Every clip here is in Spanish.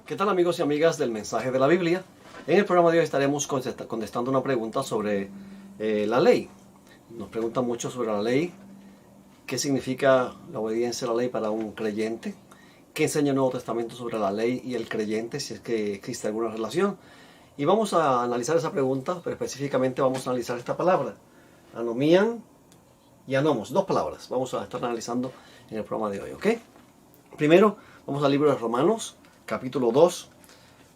¿Qué tal, amigos y amigas del Mensaje de la Biblia? En el programa de hoy estaremos contestando una pregunta sobre la ley. Nos preguntan mucho sobre la ley, qué significa la obediencia a la ley para un creyente, qué enseña el Nuevo Testamento sobre la ley y el creyente, si es que existe alguna relación. Y vamos a analizar esa pregunta, pero específicamente vamos a analizar esta palabra, anomían y anomos, dos palabras. Vamos a estar analizando en el programa de hoy, ¿ok? Primero, vamos al libro de Romanos, capítulo 2,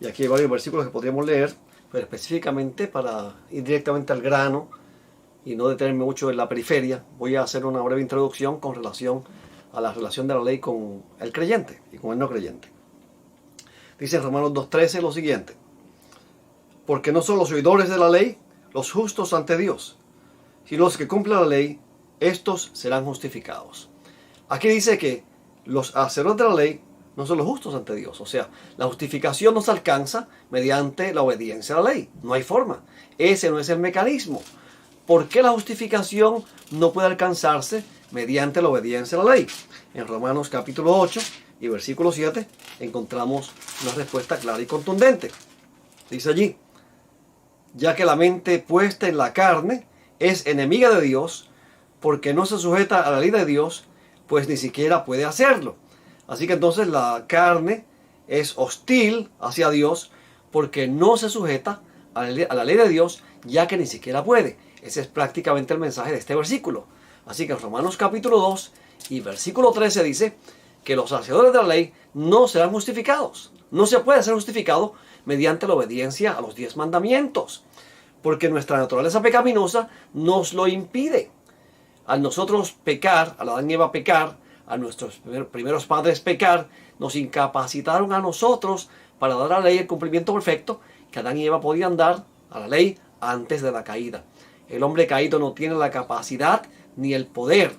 y aquí hay varios versículos que podríamos leer, pero específicamente para ir directamente al grano y no detenerme mucho en la periferia, voy a hacer una breve introducción con relación a la relación de la ley con el creyente y con el no creyente. Dice en Romanos 2:13 lo siguiente: porque no son los oidores de la ley los justos ante Dios, sino los que cumplen la ley, estos serán justificados. Aquí dice que los hacedores de la ley no son los justos ante Dios. O sea, la justificación no se alcanza mediante la obediencia a la ley. No hay forma. Ese no es el mecanismo. ¿Por qué la justificación no puede alcanzarse mediante la obediencia a la ley? En Romanos capítulo 8 y versículo 7 encontramos una respuesta clara y contundente. Dice allí: ya que la mente puesta en la carne es enemiga de Dios, porque no se sujeta a la ley de Dios, pues ni siquiera puede hacerlo. Así que entonces la carne es hostil hacia Dios porque no se sujeta a la ley de Dios, ya que ni siquiera puede. Ese es prácticamente el mensaje de este versículo. Así que en Romanos capítulo 2 y versículo 13 dice que los hacedores de la ley no serán justificados. No se puede ser justificado mediante la obediencia a los 10 mandamientos, porque nuestra naturaleza pecaminosa nos lo impide. Al nosotros pecar, al Adán y Eva pecar, a nuestros primeros padres pecar, nos incapacitaron a nosotros para dar a la ley el cumplimiento perfecto que Adán y Eva podían dar a la ley antes de la caída. El hombre caído no tiene la capacidad ni el poder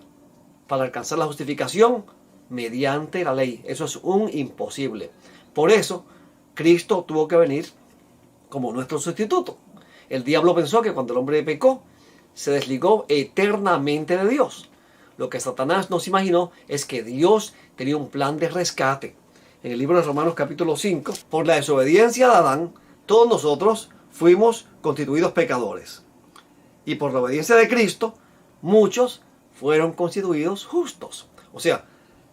para alcanzar la justificación mediante la ley. Eso es un imposible. Por eso, Cristo tuvo que venir como nuestro sustituto. El diablo pensó que cuando el hombre pecó, se desligó eternamente de Dios. Lo que Satanás no se imaginó es que Dios tenía un plan de rescate. En el libro de Romanos capítulo 5, por la desobediencia de Adán, todos nosotros fuimos constituidos pecadores. Y por la obediencia de Cristo, muchos fueron constituidos justos. O sea,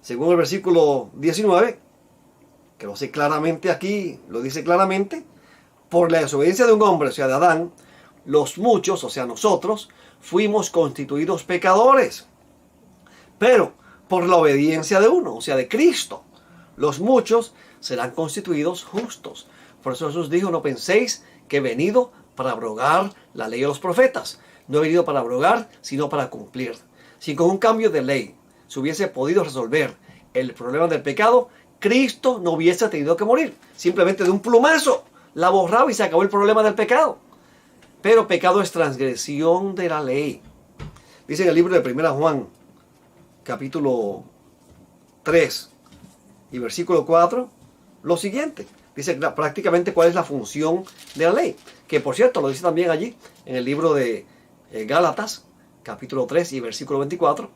según el versículo 19, que lo hace claramente aquí, lo dice claramente, por la desobediencia de un hombre, o sea, de Adán, los muchos, o sea, nosotros, fuimos constituidos pecadores. Pero por la obediencia de uno, o sea, de Cristo, los muchos serán constituidos justos. Por eso Jesús dijo: no penséis que he venido para abrogar la ley de los profetas. No he venido para abrogar, sino para cumplir. Si con un cambio de ley se hubiese podido resolver el problema del pecado, Cristo no hubiese tenido que morir. Simplemente de un plumazo la borraba y se acabó el problema del pecado. Pero pecado es transgresión de la ley. Dice en el libro de 1 Juan, capítulo 3 y versículo 4, lo siguiente. Dice prácticamente cuál es la función de la ley. Que por cierto lo dice también allí en el libro de Gálatas, capítulo 3 y versículo 24.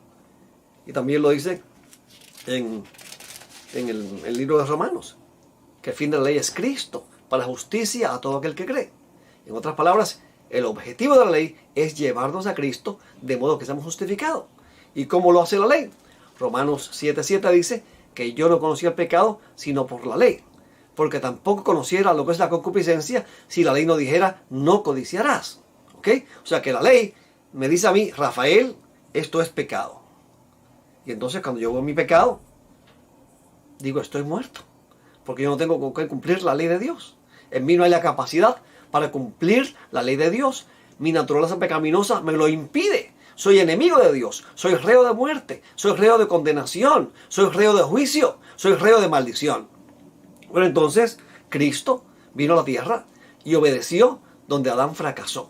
Y también lo dice en el libro de Romanos, que el fin de la ley es Cristo, para justicia a todo aquel que cree. En otras palabras, el objetivo de la ley es llevarnos a Cristo de modo que seamos justificados. ¿Y cómo lo hace la ley? Romanos 7:7 dice que yo no conocía el pecado sino por la ley, porque tampoco conociera lo que es la concupiscencia si la ley no dijera no codiciarás. ¿Ok? O sea que la ley me dice a mí: Rafael, esto es pecado. Y entonces cuando yo veo mi pecado, digo: estoy muerto, porque yo no tengo que cumplir la ley de Dios. En mí no hay la capacidad para cumplir la ley de Dios. Mi naturaleza pecaminosa me lo impide. Soy enemigo de Dios, soy reo de muerte, soy reo de condenación, soy reo de juicio, soy reo de maldición. Bueno, entonces Cristo vino a la tierra y obedeció donde Adán fracasó.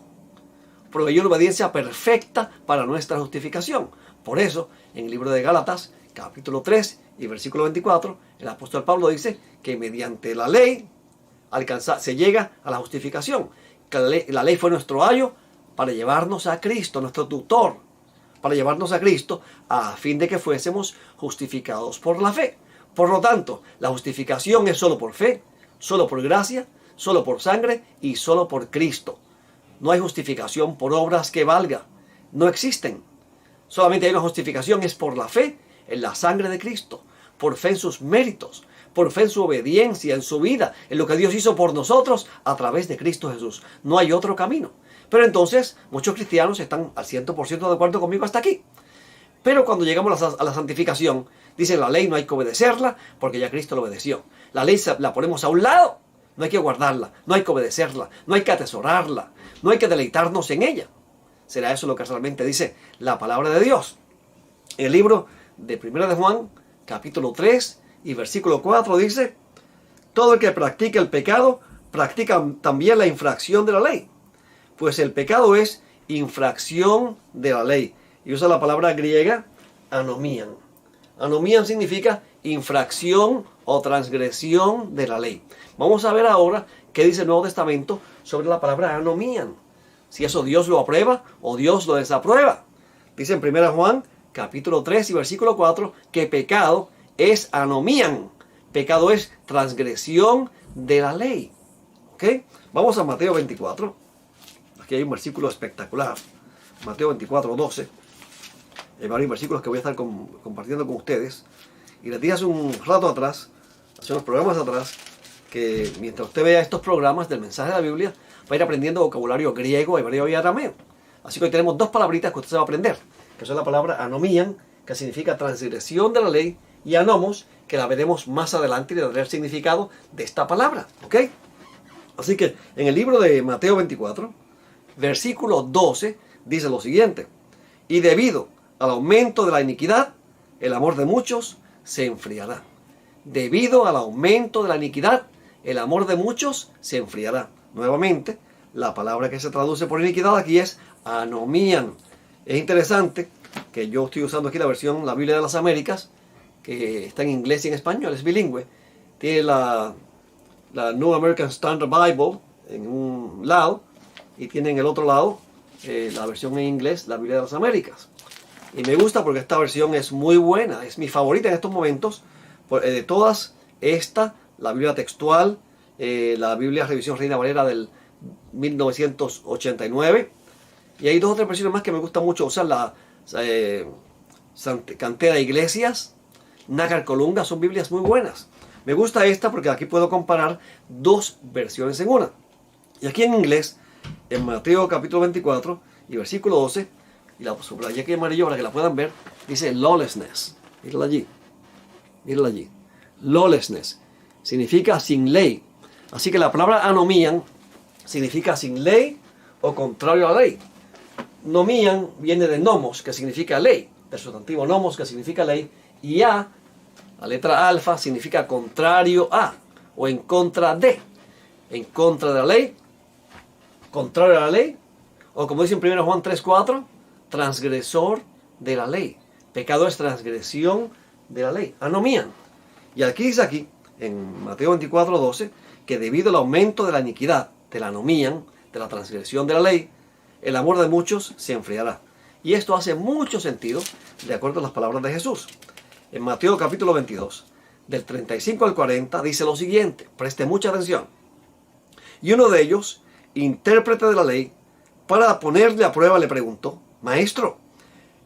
Proveyó una obediencia perfecta para nuestra justificación. Por eso, en el libro de Gálatas, capítulo 3 y versículo 24, el apóstol Pablo dice que mediante la ley se llega a la justificación. Que la ley fue nuestro ayo para llevarnos a Cristo, nuestro tutor, para llevarnos a Cristo a fin de que fuésemos justificados por la fe. Por lo tanto, la justificación es solo por fe, solo por gracia, solo por sangre y solo por Cristo. No hay justificación por obras que valga. No existen. Solamente hay una justificación, es por la fe en la sangre de Cristo, por fe en sus méritos, por fe en su obediencia, en su vida, en lo que Dios hizo por nosotros a través de Cristo Jesús. No hay otro camino. Pero entonces, muchos cristianos están al 100% de acuerdo conmigo hasta aquí. Pero cuando llegamos a la santificación, dicen la ley no hay que obedecerla porque ya Cristo la obedeció. La ley la ponemos a un lado, no hay que guardarla, no hay que obedecerla, no hay que atesorarla, no hay que deleitarnos en ella. ¿Será eso lo que realmente dice la palabra de Dios? En el libro de 1 de Juan, capítulo 3 y versículo 4 dice: todo el que practica el pecado, practica también la infracción de la ley. Pues el pecado es infracción de la ley. Y usa la palabra griega anomían. Anomían significa infracción o transgresión de la ley. Vamos a ver ahora qué dice el Nuevo Testamento sobre la palabra anomían. Si eso Dios lo aprueba o Dios lo desaprueba. Dice en 1 Juan capítulo 3 y versículo 4 que pecado es anomían. Pecado es transgresión de la ley. ¿Ok? Vamos a Mateo 24. Aquí hay un versículo espectacular. Mateo 24, 12. Hay varios versículos que voy a estar compartiendo con ustedes. Y les dije hace un rato atrás, hace unos programas atrás, que mientras usted vea estos programas del mensaje de la Biblia, va a ir aprendiendo vocabulario griego, hebreo y arameo. Así que hoy tenemos dos palabritas que usted se va a aprender, que son la palabra anomían, que significa transgresión de la ley, y anomos, que la veremos más adelante y le daré el significado de esta palabra. ¿Ok? Así que en el libro de Mateo 24, versículo 12, dice lo siguiente: y debido al aumento de la iniquidad, el amor de muchos se enfriará. Debido al aumento de la iniquidad, el amor de muchos se enfriará. Nuevamente, la palabra que se traduce por iniquidad aquí es anomían. Es interesante que yo estoy usando aquí la versión, la Biblia de las Américas, que está en inglés y en español, es bilingüe. Tiene la New American Standard Bible en un lado y tiene en el otro lado la versión en inglés, la Biblia de las Américas. Y me gusta porque esta versión es muy buena, es mi favorita en estos momentos. De todas, esta, la Biblia textual, la Biblia Revisión Reina Valera del 1989. Y hay dos o tres versiones más que me gusta mucho usar, la Cantera Iglesias, Nácar Colunga, son Biblias muy buenas. Me gusta esta porque aquí puedo comparar dos versiones en una. Y aquí en inglés, en Mateo capítulo 24 y versículo 12, y la subrayé aquí en amarillo para que la puedan ver, dice lawlessness. Mírala allí. Mírala allí. Lawlessness significa sin ley. Así que la palabra anomían significa sin ley o contrario a la ley. Nomían viene de nomos, que significa ley, del sustantivo nomos, que significa ley, y la letra alfa, significa contrario a, o en contra de. En contra de la ley, contrario a la ley, o como dice en 1 Juan 3:4, transgresor de la ley. Pecado es transgresión de la ley. Anomían. Y aquí dice aquí, en Mateo 24:12, que debido al aumento de la iniquidad, de la anomían, de la transgresión de la ley, el amor de muchos se enfriará. Y esto hace mucho sentido de acuerdo a las palabras de Jesús. En Mateo capítulo 22, del 35 al 40, dice lo siguiente, preste mucha atención. Y uno de ellos, intérprete de la ley, para ponerle a prueba le preguntó: Maestro,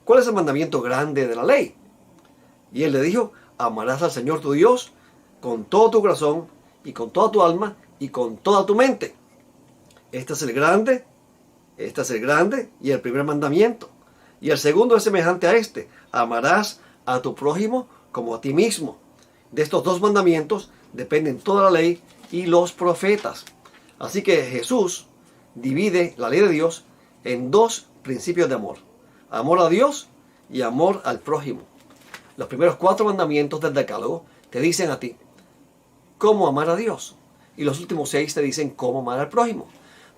¿cuál es el mandamiento grande de la ley? Y él le dijo: amarás al Señor tu Dios con todo tu corazón y con toda tu alma y con toda tu mente. Este es el grande y el primer mandamiento. Y el segundo es semejante a este: amarás a tu prójimo como a ti mismo. De estos dos mandamientos dependen toda la ley y los profetas. Así que Jesús divide la ley de Dios en dos principios de amor: amor a Dios y amor al prójimo. Los primeros 4 mandamientos del Decálogo te dicen a ti cómo amar a Dios, y los últimos 6 te dicen cómo amar al prójimo.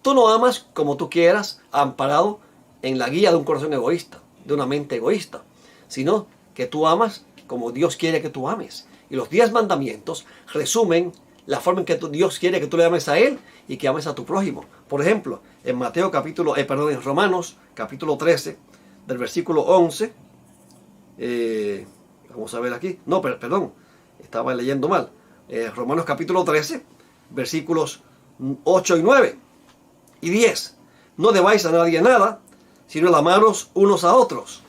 Tú no amas como tú quieras, amparado en la guía de un corazón egoísta, de una mente egoísta, sino que tú amas como Dios quiere que tú ames. Y los 10 mandamientos resumen la forma en que Dios quiere que tú le ames a Él y que ames a tu prójimo. Por ejemplo, en en Romanos capítulo 13, del versículo 11, vamos a ver aquí, no, perdón, estaba leyendo mal. Romanos capítulo 13, versículos 8 y 9 y 10. No debáis a nadie nada, sino el amaros unos a otros,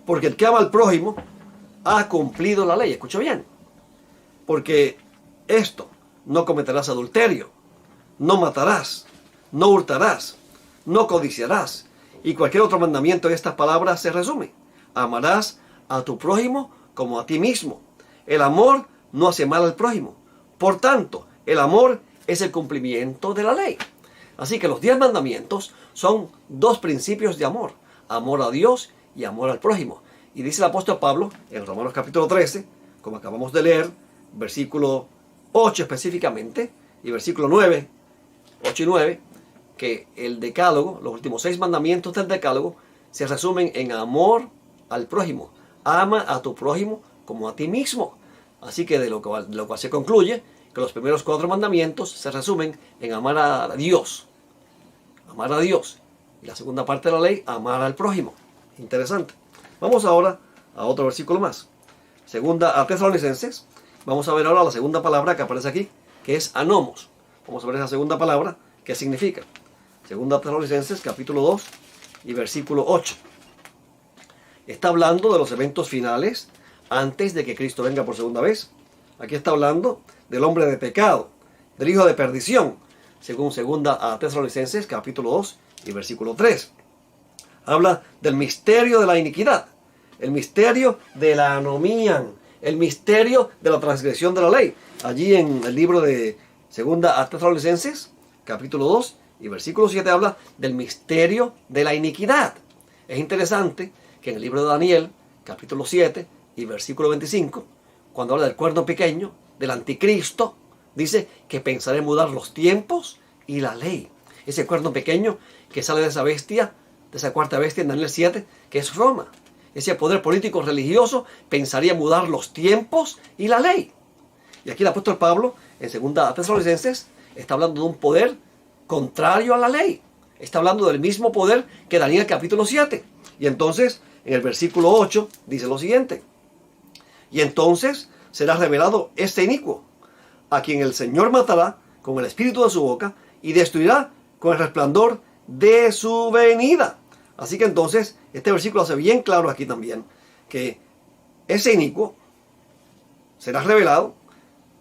porque el que ama al prójimo ha cumplido la ley. Escucha bien. Porque esto: no cometerás adulterio, no matarás, no hurtarás, no codiciarás. Y cualquier otro mandamiento de estas palabras se resume: amarás a tu prójimo como a ti mismo. El amor no hace mal al prójimo. Por tanto, el amor es el cumplimiento de la ley. Así que los 10 mandamientos son 2 principios de amor: amor a Dios y amor al prójimo. Y dice el apóstol Pablo en Romanos capítulo 13, como acabamos de leer, versículo 8 específicamente, y versículo 9, 8 y 9, que el decálogo, los últimos 6 mandamientos del decálogo, se resumen en amor al prójimo. Ama a tu prójimo como a ti mismo. Así que de lo cual se concluye que los primeros 4 mandamientos se resumen en amar a Dios. Amar a Dios. Y la segunda parte de la ley, amar al prójimo. Interesante. Vamos ahora a otro versículo más. Segunda a Tesalonicenses. Vamos a ver ahora la segunda palabra que aparece aquí, que es anomos. Vamos a ver esa segunda palabra, qué significa. Segunda a Tesalonicenses, capítulo 2 y versículo 8. Está hablando de los eventos finales antes de que Cristo venga por segunda vez. Aquí está hablando del hombre de pecado, del hijo de perdición, según segunda a Tesalonicenses, capítulo 2 y versículo 3. Habla del misterio de la iniquidad, el misterio de la anomía, el misterio de la transgresión de la ley. Allí en el libro de segunda a Tesalonicenses, capítulo 2 y versículo 7, habla del misterio de la iniquidad. Es interesante que en el libro de Daniel, capítulo 7 y versículo 25, cuando habla del cuerno pequeño, del anticristo, dice que pensará en mudar los tiempos y la ley. Ese cuerno pequeño que sale de esa bestia, de esa cuarta bestia en Daniel 7, que es Roma. Ese poder político religioso pensaría mudar los tiempos y la ley. Y aquí el apóstol Pablo, en segunda a Tesalonicenses, está hablando de un poder contrario a la ley. Está hablando del mismo poder que Daniel capítulo 7. Y entonces, en el versículo 8, dice lo siguiente: y entonces será revelado este inicuo, a quien el Señor matará con el espíritu de su boca y destruirá con el resplandor de su venida. Así que entonces, este versículo hace bien claro aquí también que ese inicuo será revelado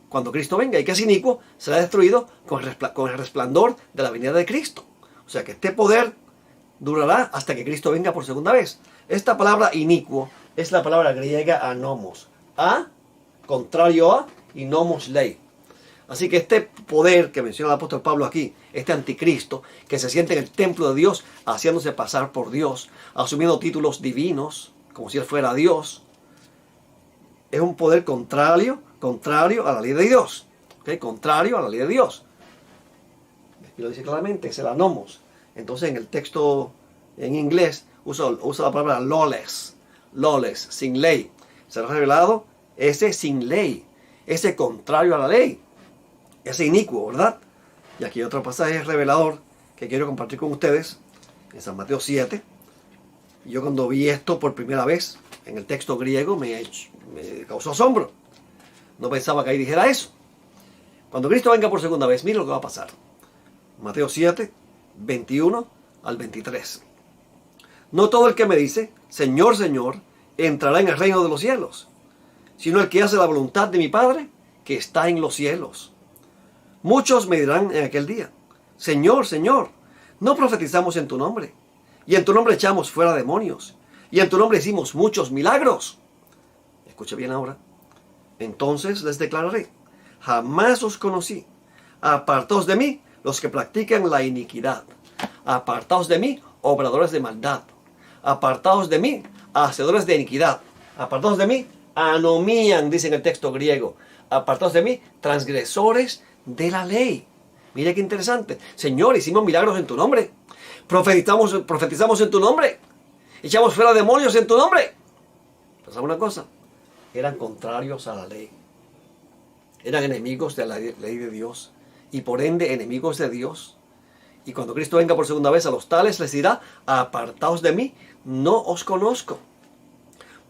cuando Cristo venga, y que ese inicuo será destruido con el resplandor de la venida de Cristo. O sea que este poder durará hasta que Cristo venga por segunda vez. Esta palabra inicuo es la palabra griega anomos. Contrario a, y nomos, ley. Así que este poder que menciona el apóstol Pablo aquí, este anticristo, que se siente en el templo de Dios, haciéndose pasar por Dios, asumiendo títulos divinos, como si él fuera Dios, es un poder contrario a la ley de Dios. ¿Okay? Contrario a la ley de Dios. Y lo dice claramente, es el anomos. Entonces en el texto en inglés usa la palabra lawless, sin ley. Será revelado ese sin ley, ese contrario a la ley, ese inicuo, ¿verdad? Y aquí otro pasaje revelador que quiero compartir con ustedes, en San Mateo 7. Yo cuando vi esto por primera vez en el texto griego me causó asombro. No pensaba que ahí dijera eso. Cuando Cristo venga por segunda vez, mira lo que va a pasar. Mateo 7, 21 al 23. No todo el que me dice, Señor, Señor, entrará en el reino de los cielos, sino el que hace la voluntad de mi Padre que está en los cielos. Muchos me dirán en aquel día, Señor, Señor, ¿no profetizamos en tu nombre? Y en tu nombre echamos fuera demonios, y en tu nombre hicimos muchos milagros. Escuche bien ahora. Entonces les declararé, jamás os conocí. Apartaos de mí, los que practican la iniquidad. Apartaos de mí, obradores de maldad. Apartaos de mí, hacedores de iniquidad. Apartaos de mí, anomían, dice en el texto griego. Apartaos de mí, transgresores de la ley. Mire qué interesante. Señor, hicimos milagros en tu nombre. Profetizamos en tu nombre. Echamos fuera demonios en tu nombre. Pero ¿sabe una cosa? Eran contrarios a la ley. Eran enemigos de la ley de Dios. Y por ende enemigos de Dios. Y cuando Cristo venga por segunda vez, a los tales les dirá, apartaos de mí, no os conozco.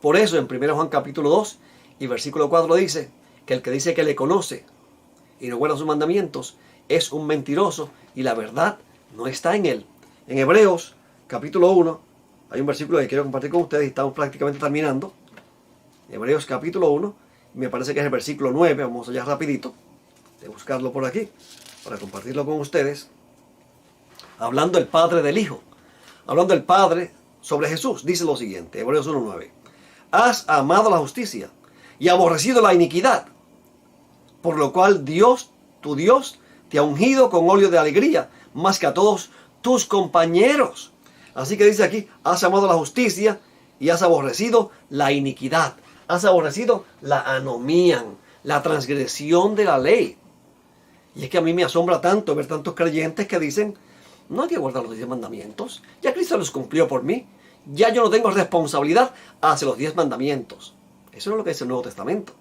Por eso en 1 Juan capítulo 2 y versículo 4 dice que el que dice que le conoce y no guarda sus mandamientos, es un mentiroso y la verdad no está en él. En Hebreos capítulo 1, hay un versículo que quiero compartir con ustedes y estamos prácticamente terminando. Hebreos capítulo 1, me parece que es el versículo 9, vamos allá rapidito, de buscarlo por aquí, para compartirlo con ustedes. Hablando el Padre del Hijo, hablando el Padre sobre Jesús, dice lo siguiente, Hebreos 1:9. Has amado la justicia y aborrecido la iniquidad, por lo cual Dios, tu Dios, te ha ungido con óleo de alegría, más que a todos tus compañeros. Así que dice aquí, has amado la justicia y has aborrecido la iniquidad. Has aborrecido la anomía, la transgresión de la ley. Y es que a mí me asombra tanto ver tantos creyentes que dicen, no hay que guardar los 10 mandamientos, ya Cristo los cumplió por mí, ya yo no tengo responsabilidad hacia los 10 mandamientos. Eso no es lo que dice el Nuevo Testamento.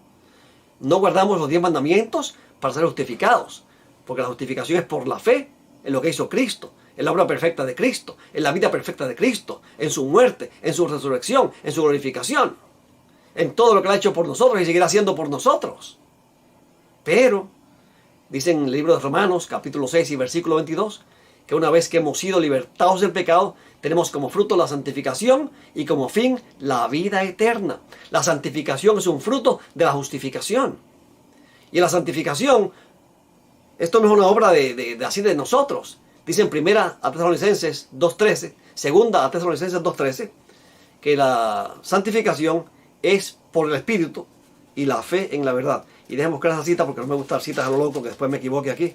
No guardamos los 10 mandamientos para ser justificados, porque la justificación es por la fe en lo que hizo Cristo, en la obra perfecta de Cristo, en la vida perfecta de Cristo, en su muerte, en su resurrección, en su glorificación, en todo lo que Él ha hecho por nosotros y seguirá haciendo por nosotros. Pero, dice en el libro de Romanos, capítulo 6 y versículo 22, que una vez que hemos sido libertados del pecado, tenemos como fruto la santificación y como fin la vida eterna. La santificación es un fruto de la justificación. Y la santificación, esto no es una obra así de nosotros. Dice en 1 Tesalonicenses 2:13, 2 Tesalonicenses 2:13, que la santificación es por el Espíritu y la fe en la verdad. Y déjenme buscar esa cita porque no me gusta dar citas a lo loco, que después me equivoque aquí.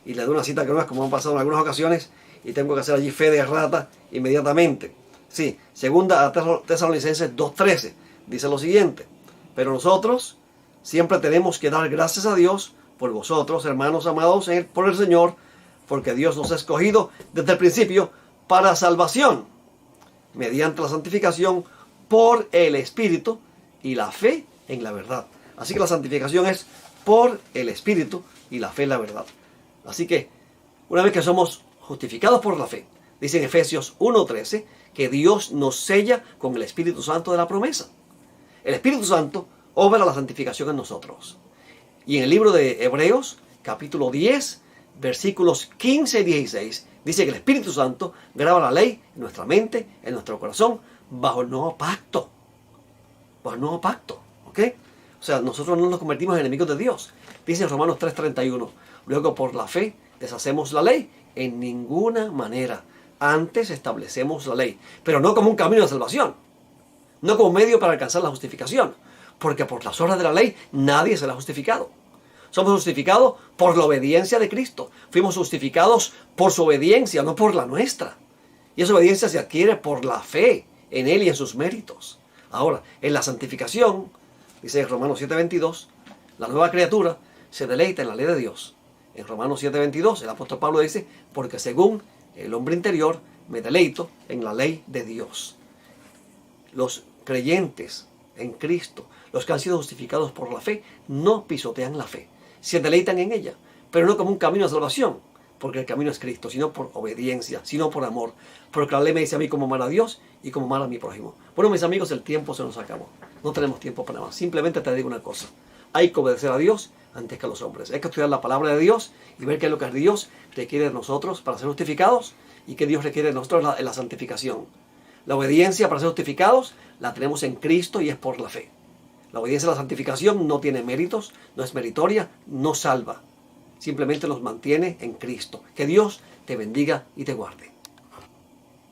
Y le doy una cita que no es como han pasado en algunas ocasiones y tengo que hacer allí fe de rata inmediatamente. Sí, 2 Tesalonicenses 2:13 dice lo siguiente: pero nosotros siempre tenemos que dar gracias a Dios por vosotros, hermanos amados por el Señor, porque Dios nos ha escogido desde el principio para salvación, mediante la santificación por el Espíritu y la fe en la verdad. Así que la santificación es por el Espíritu y la fe en la verdad. Así que, una vez que somos justificados por la fe, dice en Efesios 1:13, que Dios nos sella con el Espíritu Santo de la promesa. El Espíritu Santo obra la santificación en nosotros. Y en el libro de Hebreos, capítulo 10, versículos 15 y 16, dice que el Espíritu Santo graba la ley en nuestra mente, en nuestro corazón, bajo el nuevo pacto. Bajo el nuevo pacto, ¿ok? O sea, nosotros no nos convertimos en enemigos de Dios. Dice en Romanos 3:31, luego por la fe deshacemos la ley en ninguna manera. Antes establecemos la ley, pero no como un camino de salvación, no como medio para alcanzar la justificación, porque por las obras de la ley nadie será justificado. Somos justificados por la obediencia de Cristo. Fuimos justificados por su obediencia, no por la nuestra. Y esa obediencia se adquiere por la fe en Él y en sus méritos. Ahora, en la santificación, dice en Romanos 7:22, la nueva criatura se deleita en la ley de Dios. En Romanos 7:22, el apóstol Pablo dice, porque según el hombre interior me deleito en la ley de Dios. Los creyentes en Cristo, los que han sido justificados por la fe, no pisotean la fe. Se deleitan en ella, pero no como un camino de salvación, porque el camino es Cristo, sino por obediencia, sino por amor. Porque la ley me dice a mí cómo amar a Dios y cómo amar a mi prójimo. Bueno, mis amigos, el tiempo se nos acabó. No tenemos tiempo para más. Simplemente te digo una cosa. Hay que obedecer a Dios antes que a los hombres. Hay que estudiar la palabra de Dios y ver qué es lo que Dios requiere de nosotros para ser justificados y qué Dios requiere de nosotros en la santificación. La obediencia para ser justificados la tenemos en Cristo y es por la fe. La obediencia a la santificación no tiene méritos, no es meritoria, no salva. Simplemente nos mantiene en Cristo. Que Dios te bendiga y te guarde.